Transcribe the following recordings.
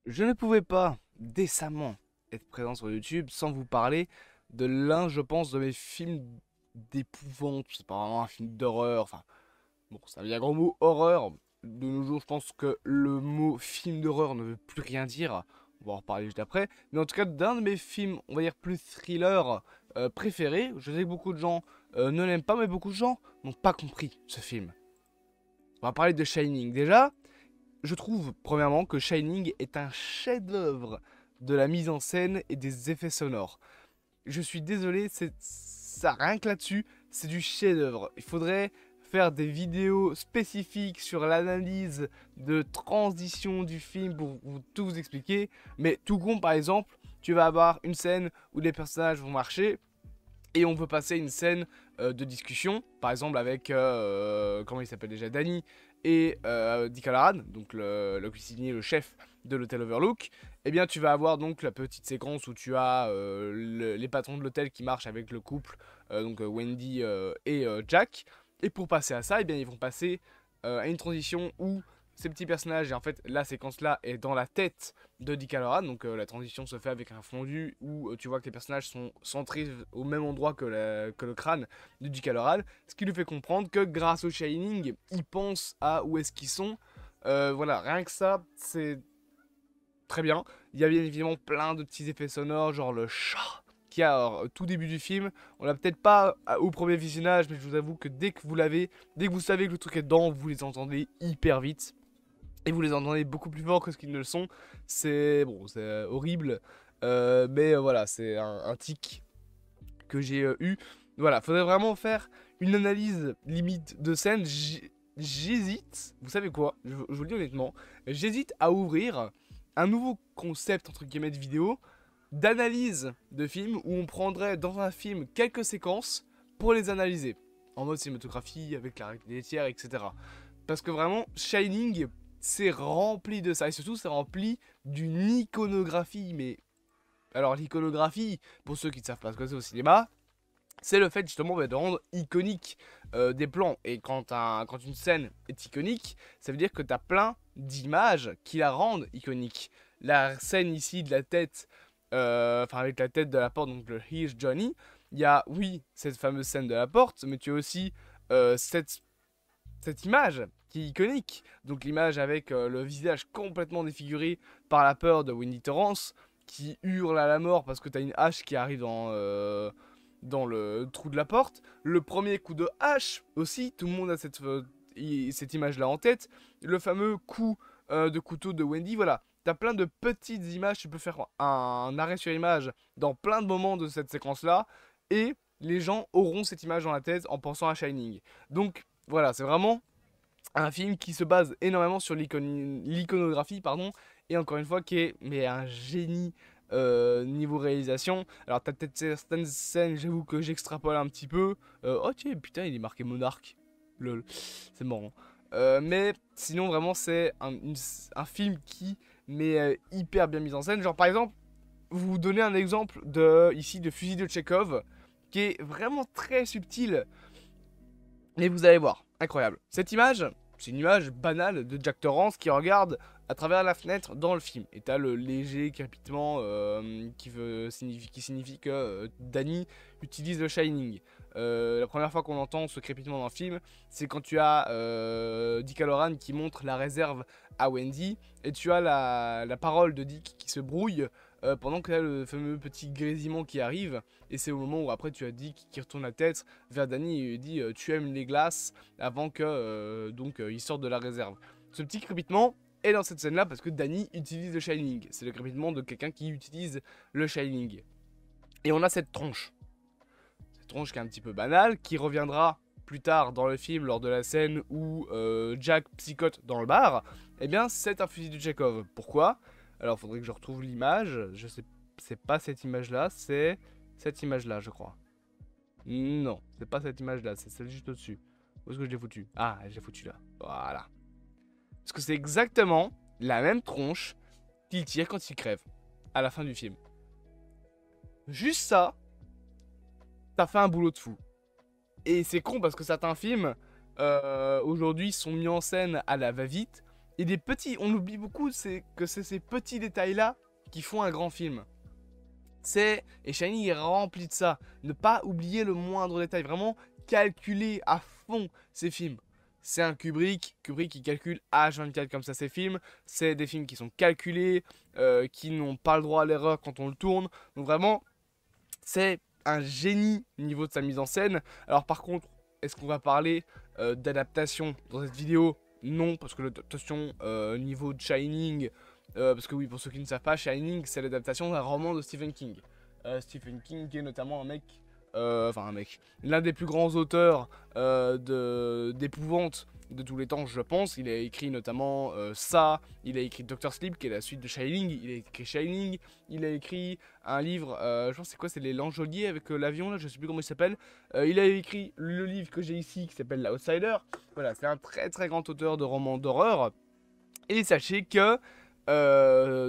Je ne pouvais pas décemment être présent sur YouTube sans vous parler de l'un, je pense, de mes films d'épouvante. C'est pas vraiment un film d'horreur. Enfin, bon, ça veut dire grand mot horreur. De nos jours, je pense que le mot film d'horreur ne veut plus rien dire. On va en reparler juste après. Mais en tout cas, d'un de mes films, on va dire plus thriller préférés. Je sais que beaucoup de gens ne l'aiment pas, mais beaucoup de gens n'ont pas compris ce film. On va parler de Shining. Déjà, je trouve, premièrement, que Shining est un chef-d'œuvre de la mise en scène et des effets sonores. Je suis désolé, c'est ça, rien que là-dessus, c'est du chef-d'œuvre. Il faudrait faire des vidéos spécifiques sur l'analyse de transition du film pour tout vous expliquer. Mais tout compte, par exemple, tu vas avoir une scène où les personnages vont marcher et on peut passer une scène de discussion, par exemple avec, comment il s'appelle déjà, Danny et Dick Hallorann, donc le cuisinier, le chef de l'hôtel Overlook. Eh bien tu vas avoir donc la petite séquence où tu as les patrons de l'hôtel qui marchent avec le couple, donc Wendy et Jack. Et pour passer à ça, eh bien ils vont passer à une transition où ces petits personnages, et en fait la séquence là est dans la tête de Dick Hallorann, donc la transition se fait avec un fondu où tu vois que les personnages sont centrés au même endroit que le crâne de Dick Hallorann, ce qui lui fait comprendre que grâce au Shining, ils pensent à où est-ce qu'ils sont. Voilà, rien que ça, c'est très bien. Il y a bien évidemment plein de petits effets sonores, genre le chat qui a alors, tout début du film. On l'a peut-être pas au premier visionnage, mais je vous avoue que dès que vous l'avez, dès que vous savez que le truc est dedans, vous les entendez hyper vite. Et vous les entendez beaucoup plus fort que ce qu'ils ne le sont. C'est bon, c'est horrible. Mais voilà, c'est un tic que j'ai eu. Voilà, faudrait vraiment faire une analyse limite de scène. J'hésite, vous savez quoi, je vous le dis honnêtement, j'hésite à ouvrir un nouveau concept entre guillemets de vidéo d'analyse de film où on prendrait dans un film quelques séquences pour les analyser en mode cinématographie avec la réalité laitière, etc. Parce que vraiment, Shining, c'est rempli de ça. Et surtout, c'est rempli d'une iconographie. Mais alors, l'iconographie, pour ceux qui ne savent pas ce que c'est au cinéma, c'est le fait justement de rendre iconique des plans. Et quand une scène est iconique, ça veut dire que tu as plein d'images qui la rendent iconique. La scène ici de la tête, enfin avec la tête de la porte, donc le Here's Johnny, il y a, oui, cette fameuse scène de la porte, mais tu as aussi cette image qui est iconique. Donc l'image avec le visage complètement défiguré par la peur de Wendy Torrance, qui hurle à la mort parce que tu as une hache qui arrive dans le trou de la porte. Le premier coup de hache aussi, tout le monde a cette image-là en tête. Le fameux coup de couteau de Wendy, voilà. T'as plein de petites images, tu peux faire un arrêt sur image dans plein de moments de cette séquence-là, et les gens auront cette image dans la tête en pensant à Shining. Donc voilà, c'est vraiment un film qui se base énormément sur l'iconographie, pardon, et encore une fois qui est mais un génie niveau réalisation. Alors t'as peut-être certaines scènes, j'avoue que j'extrapole un petit peu. Oh tiens, putain, il est marqué Monarque. Lol, c'est marrant. Mais sinon vraiment c'est un film qui met hyper bien mis en scène. Genre par exemple, vous donnez un exemple ici de Fusil de Tchekhov qui est vraiment très subtil. Mais vous allez voir, incroyable. Cette image, c'est une image banale de Jack Torrance qui regarde à travers la fenêtre dans le film. Et t'as le léger crépitement qui signifie que Danny utilise le Shining. La première fois qu'on entend ce crépitement dans le film, c'est quand tu as Dick Hallorann qui montre la réserve à Wendy. Et tu as la parole de Dick qui se brouille pendant que tu as le fameux petit grésillement qui arrive. Et c'est au moment où après tu as Dick qui retourne la tête vers Danny et lui dit tu aimes les glaces avant que il sorte de la réserve. Ce petit crépitement est dans cette scène là parce que Danny utilise le Shining. C'est le crépitement de quelqu'un qui utilise le Shining. Et on a cette tronche qui est un petit peu banale, qui reviendra plus tard dans le film lors de la scène où Jack psychote dans le bar. Eh bien c'est un fusil de Chekhov. Pourquoi? Alors faudrait que je retrouve l'image. Je sais, c'est pas cette image là, c'est cette image là je crois. Non, c'est pas cette image là, c'est celle juste au-dessus. Où est-ce que je l'ai foutu? Ah, je l'ai foutu là. Voilà. Parce que c'est exactement la même tronche qu'il tire quand il crève. À la fin du film. Juste ça, ça fait un boulot de fou. Et c'est con parce que certains films, aujourd'hui, sont mis en scène à la va-vite. Et des petits, on oublie beaucoup, c'est que c'est ces petits détails-là qui font un grand film. Et Shining est rempli de ça. Ne pas oublier le moindre détail, vraiment calculer à fond ses films. C'est un Kubrick qui calcule H24 comme ça ses films. C'est des films qui sont calculés, qui n'ont pas le droit à l'erreur quand on le tourne. Donc vraiment, c'est un génie au niveau de sa mise en scène. Alors par contre, est-ce qu'on va parler d'adaptation dans cette vidéo? Non, parce que l'adaptation niveau de Shining, parce que oui, pour ceux qui ne savent pas, Shining, c'est l'adaptation d'un roman de Stephen King. Stephen King qui est notamment l'un des plus grands auteurs d'épouvante de tous les temps, je pense. Il a écrit notamment ça, il a écrit Doctor Sleep, qui est la suite de Shining, il a écrit Shining, il a écrit un livre, je pense c'est quoi, c'est les Langeliers avec l'avion, là, je sais plus comment il s'appelle. Il a écrit le livre que j'ai ici, qui s'appelle L'Outsider. Voilà, c'est un très très grand auteur de romans d'horreur. Et sachez que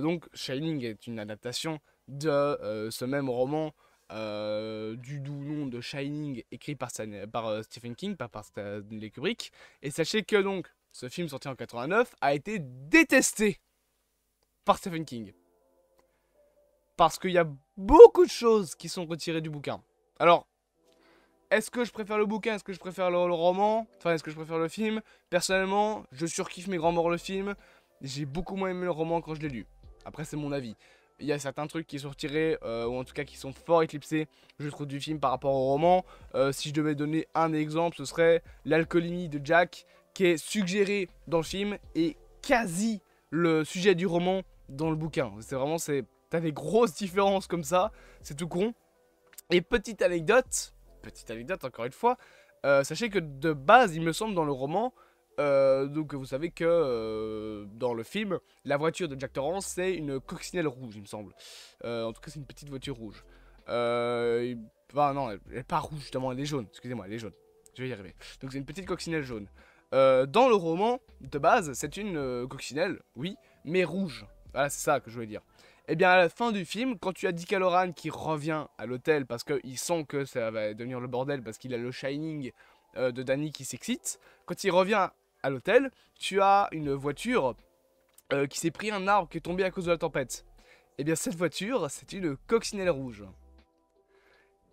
donc Shining est une adaptation de ce même roman du doux nom de Shining, écrit par Stephen King, pas par Stanley Kubrick. Et sachez que donc ce film sorti en 89 a été détesté par Stephen King. Parce qu'il y a beaucoup de choses qui sont retirées du bouquin. Alors, est-ce que je préfère le bouquin? Est-ce que je préfère le roman? Enfin, est-ce que je préfère le film? Personnellement, je surkiffe mes grands morts le film. J'ai beaucoup moins aimé le roman quand je l'ai lu. Après, c'est mon avis. Il y a certains trucs qui sont retirés, ou en tout cas qui sont fort éclipsés, je trouve, du film par rapport au roman. Si je devais donner un exemple, ce serait l'alcoolémie de Jack, qui est suggéré dans le film, et quasi le sujet du roman dans le bouquin. C'est vraiment, t'as des grosses différences comme ça, c'est tout con. Et petite anecdote encore une fois, sachez que de base, il me semble, dans le roman, donc vous savez que dans le film, la voiture de Jack Torrance, c'est une coccinelle rouge, il me semble. En tout cas, c'est une petite voiture rouge. Non, elle est pas rouge, justement, elle est jaune. Excusez-moi, elle est jaune. Je vais y arriver. Donc c'est une petite coccinelle jaune. Dans le roman, de base, c'est une coccinelle, oui, mais rouge. Voilà, c'est ça que je voulais dire. Et bien à la fin du film, quand tu as Dick Hallorann qui revient à l'hôtel parce qu'il sent que ça va devenir le bordel parce qu'il a le Shining de Danny qui s'excite, quand il revient à l'hôtel, tu as une voiture qui s'est pris un arbre qui est tombé à cause de la tempête. Et bien cette voiture, c'est une coccinelle rouge.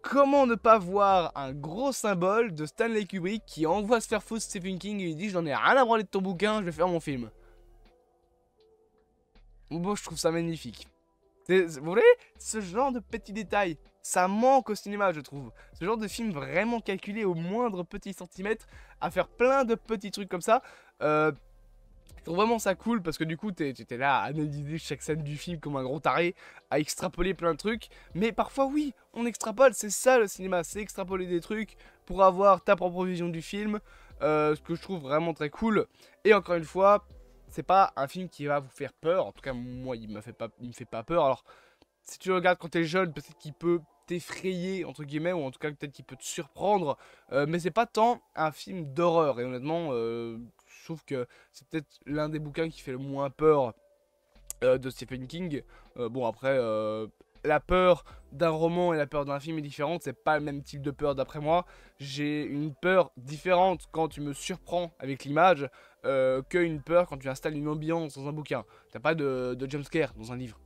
Comment ne pas voir un gros symbole de Stanley Kubrick qui envoie se faire foutre Stephen King et lui dit j'en ai rien à branler de ton bouquin, je vais faire mon film. Bon, je trouve ça magnifique. Vous voyez, ce genre de petits détails, ça manque au cinéma, je trouve. Ce genre de film vraiment calculé au moindre petit centimètre, à faire plein de petits trucs comme ça. Je trouve vraiment ça cool parce que du coup, t'étais là à analyser chaque scène du film comme un gros taré, à extrapoler plein de trucs. Mais parfois, oui, on extrapole, c'est ça le cinéma, c'est extrapoler des trucs pour avoir ta propre vision du film. Ce que je trouve vraiment très cool. Et encore une fois, c'est pas un film qui va vous faire peur. En tout cas, moi, il me fait pas peur. Alors, si tu le regardes quand t'es jeune, peut-être qu'il peut t'effrayer, entre guillemets, ou en tout cas, peut-être qu'il peut te surprendre. Mais c'est pas tant un film d'horreur. Et honnêtement, je trouve que c'est peut-être l'un des bouquins qui fait le moins peur de Stephen King. Bon, après, la peur d'un roman et la peur d'un film est différente. C'est pas le même type de peur d'après moi. J'ai une peur différente quand tu me surprends avec l'image qu'une peur quand tu installes une ambiance dans un bouquin. T'as pas de jumpscare dans un livre.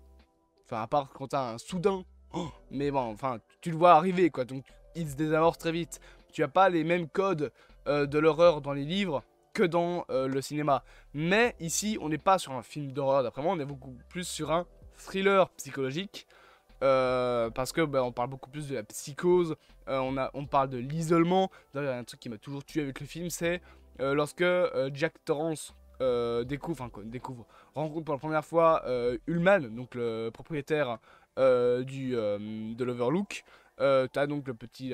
Enfin, à part quand t'as un soudain. Oh, mais bon, enfin, tu le vois arriver, quoi. Donc, il se désamorce très vite. Tu as pas les mêmes codes de l'horreur dans les livres que dans le cinéma. Mais ici, on n'est pas sur un film d'horreur, d'après moi. On est beaucoup plus sur un thriller psychologique. Parce que on parle beaucoup plus de la psychose. On parle de l'isolement. D'ailleurs, il y a un truc qui m'a toujours tué avec le film, c'est lorsque Jack Torrance rencontre pour la première fois Ullman, donc le propriétaire de l'Overlook. T'as donc le petit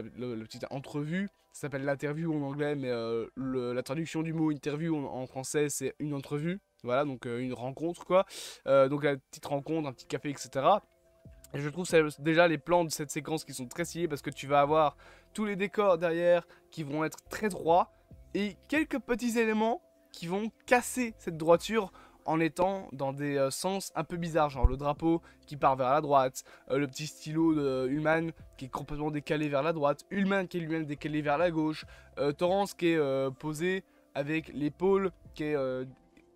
entrevue, ça s'appelle l'interview en anglais, mais la traduction du mot interview en français c'est une entrevue. Voilà, donc une rencontre quoi. Donc la petite rencontre, un petit café, etc. Et je trouve déjà les plans de cette séquence qui sont très stylés parce que tu vas avoir tous les décors derrière qui vont être très droits et quelques petits éléments qui vont casser cette droiture en étant dans des sens un peu bizarres, genre le drapeau qui part vers la droite, le petit stylo de Ullman qui est complètement décalé vers la droite, Ullman qui est lui-même décalé vers la gauche, Torrance qui est posé avec l'épaule qui est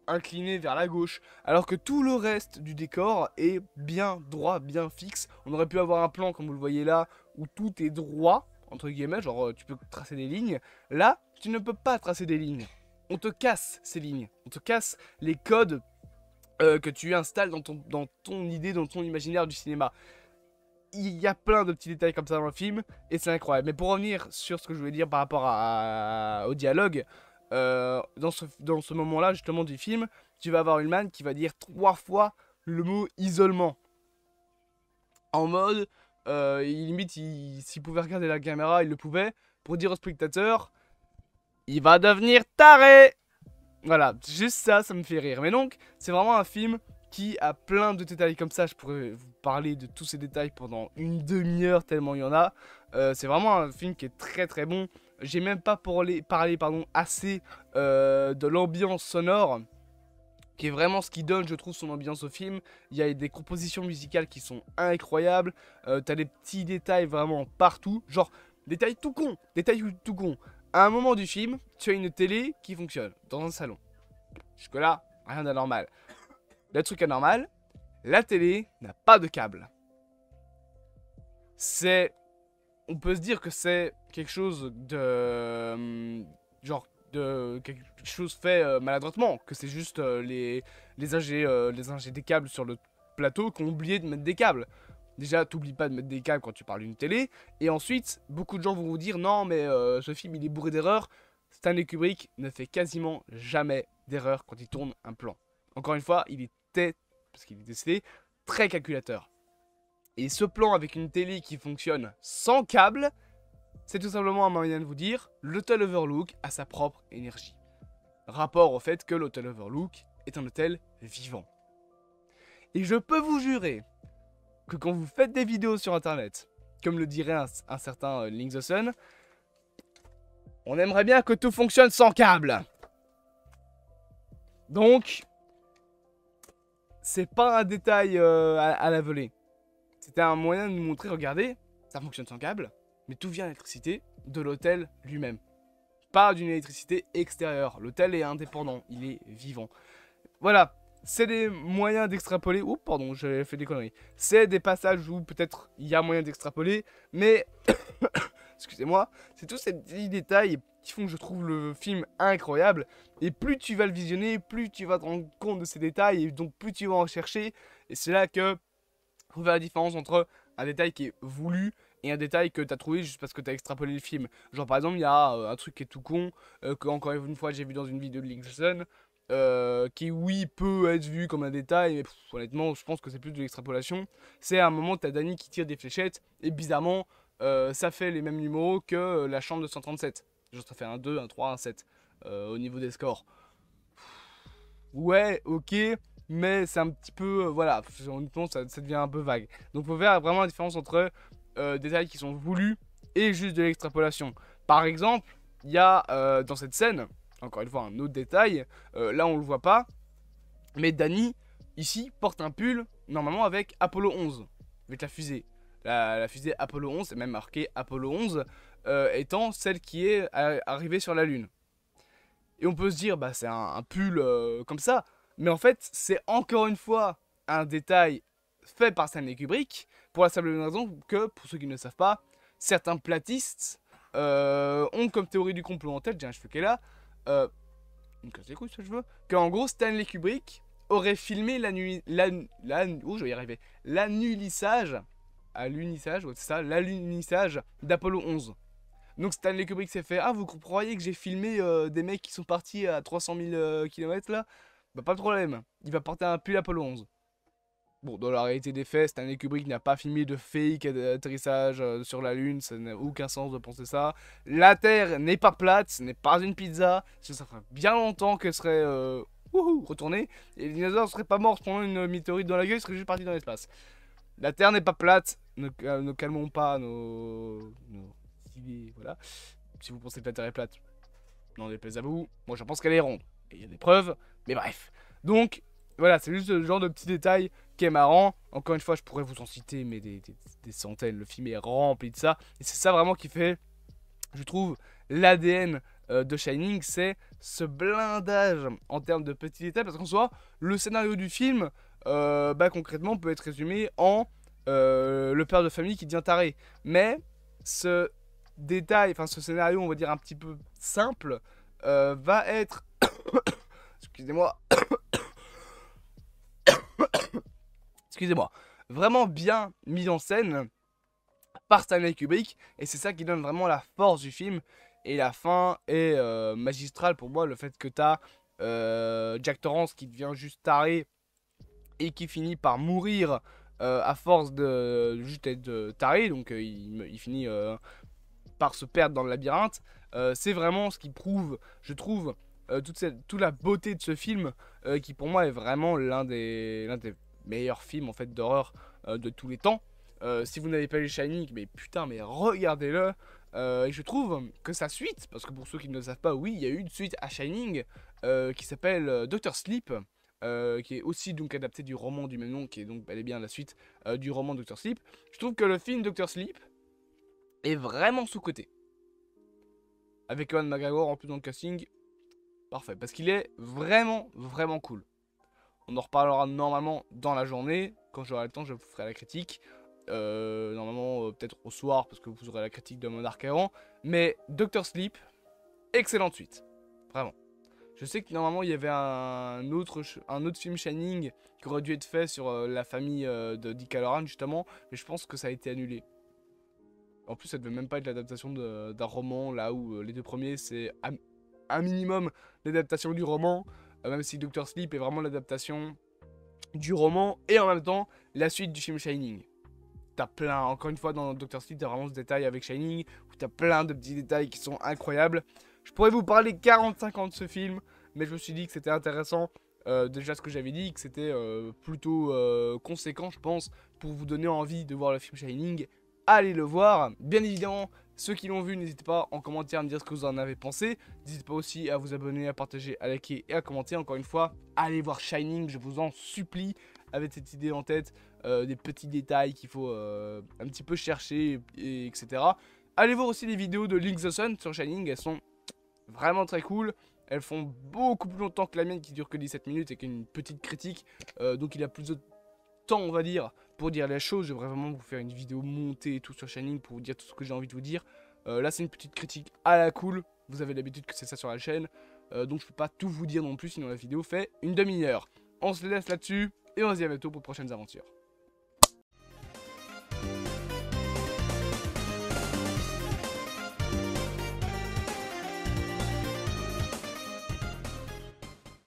incliné vers la gauche, alors que tout le reste du décor est bien droit, bien fixe. On aurait pu avoir un plan, comme vous le voyez là, où tout est droit, entre guillemets, genre tu peux tracer des lignes. Là, tu ne peux pas tracer des lignes. On te casse ces lignes, on te casse les codes que tu installes dans ton idée, dans ton imaginaire du cinéma. Il y a plein de petits détails comme ça dans le film, et c'est incroyable. Mais pour revenir sur ce que je voulais dire par rapport au dialogue, dans ce moment-là, justement, du film, tu vas avoir une man qui va dire 3 fois le mot isolement. En mode, limite, s'il pouvait regarder la caméra, il le pouvait, pour dire au spectateur, il va devenir taré. Voilà, juste ça, ça me fait rire. Mais donc, c'est vraiment un film qui a plein de détails comme ça. Je pourrais vous parler de tous ces détails pendant une demi-heure, tellement il y en a. C'est vraiment un film qui est très très bon. J'ai même pas parlé assez de l'ambiance sonore, qui est vraiment ce qui donne, je trouve, son ambiance au film. Il y a des compositions musicales qui sont incroyables. T'as des petits détails vraiment partout. Genre, détails tout con. À un moment du film, tu as une télé qui fonctionne dans un salon. Jusque-là, rien d'anormal. Le truc anormal, la télé n'a pas de câble. On peut se dire que c'est quelque chose de... quelque chose fait maladroitement. Que c'est juste les ingés des câbles sur le plateau qui ont oublié de mettre des câbles. Déjà, t'oublies pas de mettre des câbles quand tu parles d'une télé. Et ensuite, beaucoup de gens vont vous dire non, mais ce film il est bourré d'erreurs. Stanley Kubrick ne fait quasiment jamais d'erreurs quand il tourne un plan. Encore une fois, il était, parce qu'il est décédé, très calculateur. Et ce plan avec une télé qui fonctionne sans câble, c'est tout simplement un moyen de vous dire l'hôtel Overlook a sa propre énergie. Rapport au fait que l'hôtel Overlook est un hôtel vivant. Et je peux vous jurer que quand vous faites des vidéos sur internet, comme le dirait un certain Link the Sun, on aimerait bien que tout fonctionne sans câble. Donc, c'est pas un détail à la volée. C'était un moyen de nous montrer, regardez, ça fonctionne sans câble, mais tout vient d'électricité de l'hôtel lui-même. Pas d'une électricité extérieure. L'hôtel est indépendant, il est vivant. Voilà. C'est des moyens d'extrapoler. Oups, pardon, j'ai fait des conneries. C'est des passages où peut-être il y a moyen d'extrapoler, mais excusez-moi, c'est tous ces petits détails qui font que je trouve le film incroyable. Et plus tu vas le visionner, plus tu vas te rendre compte de ces détails, et donc plus tu vas en chercher. Et c'est là que vous verrez la différence entre un détail qui est voulu et un détail que tu as trouvé juste parce que tu as extrapolé le film. Genre par exemple, il y a un truc qui est tout con, que encore une fois j'ai vu dans une vidéo de Linkson. Qui oui peut être vu comme un détail, mais honnêtement je pense que c'est plus de l'extrapolation. C'est à un moment t'as Danny qui tire des fléchettes et bizarrement ça fait les mêmes numéros que la chambre de 137. Genre ça fait un 2, un 3, un 7 au niveau des scores. Ouais, ok, mais c'est un petit peu, voilà, honnêtement ça devient un peu vague. Donc faut faire vraiment la différence entre détails qui sont voulus et juste de l'extrapolation. Par exemple, il y a dans cette scène, encore une fois un autre détail, là on le voit pas, mais Danny ici porte un pull normalement avec Apollo 11, avec la fusée. La fusée Apollo 11, c'est même marqué Apollo 11, étant celle qui est arrivée sur la Lune. Et on peut se dire, bah c'est un pull comme ça, mais en fait c'est encore une fois un détail fait par Stanley Kubrick, pour la simple raison que, pour ceux qui ne le savent pas, certains platistes ont comme théorie du complot en tête, j'ai un cheveu qui est là, une casse les couilles ce cheveu, qu'en gros Stanley Kubrick aurait filmé je vais y arriver, l'alunissage, ouais, c'est ça, l'alunissage d'Apollo 11. Donc Stanley Kubrick s'est fait, ah vous croyez que j'ai filmé des mecs qui sont partis à 300 000 km là? Bah pas de problème, il va porter un pull Apollo 11. Bon, dans la réalité des faits, Stanley Kubrick n'a pas filmé de fake atterrissage sur la Lune, ça n'a aucun sens de penser ça. La Terre n'est pas plate, ce n'est pas une pizza, ça ferait bien longtemps qu'elle serait retournée, et les dinosaures ne seraient pas morts pendant une météorite dans la gueule, ils seraient juste partis dans l'espace. La Terre n'est pas plate, ne calmons pas nos idées, voilà. Si vous pensez que la Terre est plate, n'en déplaise à vous, moi je pense qu'elle est ronde, et il y a des preuves, mais bref. Donc, voilà, c'est juste le genre de petit détail qui est marrant. Encore une fois, je pourrais vous en citer, mais des centaines. Le film est rempli de ça. Et c'est ça vraiment qui fait, je trouve, l'ADN de Shining, c'est ce blindage en termes de petits détails, parce qu'en soi, le scénario du film, concrètement, peut être résumé en le père de famille qui devient taré. Mais ce détail, enfin ce scénario, on va dire un petit peu simple, va être, excusez-moi, excusez-moi, vraiment bien mis en scène par Stanley Kubrick, et c'est ça qui donne vraiment la force du film. Et la fin est magistrale pour moi, le fait que t'as Jack Torrance qui devient juste taré et qui finit par mourir à force de juste être taré, donc il finit par se perdre dans le labyrinthe. C'est vraiment ce qui prouve, je trouve, toute la beauté de ce film, qui pour moi est vraiment l'un des meilleurs films en fait d'horreur de tous les temps. Si vous n'avez pas lu Shining, mais putain, mais regardez-le. Et je trouve que sa suite, parce que pour ceux qui ne le savent pas, oui, il y a eu une suite à Shining qui s'appelle Doctor Sleep, qui est aussi donc adapté du roman du même nom, qui est donc bel et bien la suite du roman Doctor Sleep. Je trouve que le film Doctor Sleep est vraiment sous-coté. Avec Ewan McGregor en plus dans le casting, parfait, parce qu'il est vraiment, vraiment cool. On en reparlera normalement dans la journée, quand j'aurai le temps, je vous ferai la critique. Normalement, peut-être au soir, parce que vous aurez la critique de Monarch Errant. Mais Doctor Sleep, excellente suite, vraiment. Je sais que normalement il y avait un autre film Shining qui aurait dû être fait sur la famille de Dick Hallorann justement, mais je pense que ça a été annulé. En plus ça devait même pas être l'adaptation d'un roman, là où les deux premiers c'est un minimum l'adaptation du roman, même si Doctor Sleep est vraiment l'adaptation du roman et en même temps la suite du film Shining. T'as plein, encore une fois dans Doctor Sleep, t'as vraiment ce détail avec Shining, où t'as plein de petits détails qui sont incroyables. Je pourrais vous parler 45 ans de ce film, mais je me suis dit que c'était intéressant, déjà ce que j'avais dit, que c'était plutôt conséquent je pense, pour vous donner envie de voir le film Shining. Allez le voir, bien évidemment, ceux qui l'ont vu, n'hésitez pas en commentaire à me dire ce que vous en avez pensé. N'hésitez pas aussi à vous abonner, à partager, à liker et à commenter. Encore une fois, allez voir Shining, je vous en supplie, avec cette idée en tête, des petits détails qu'il faut un petit peu chercher, etc. Allez voir aussi les vidéos de Link the Sun sur Shining, elles sont vraiment très cool. Elles font beaucoup plus longtemps que la mienne qui dure que 17 minutes et qui est une petite critique. Donc il a plus de temps, on va dire, pour dire les choses. J'aimerais vraiment vous faire une vidéo montée et tout sur Shining pour vous dire tout ce que j'ai envie de vous dire. Là c'est une petite critique à la cool. Vous avez l'habitude que c'est ça sur la chaîne. Donc je peux pas tout vous dire non plus, sinon la vidéo fait une demi-heure. On se laisse là-dessus et on se dit à bientôt pour de prochaines aventures.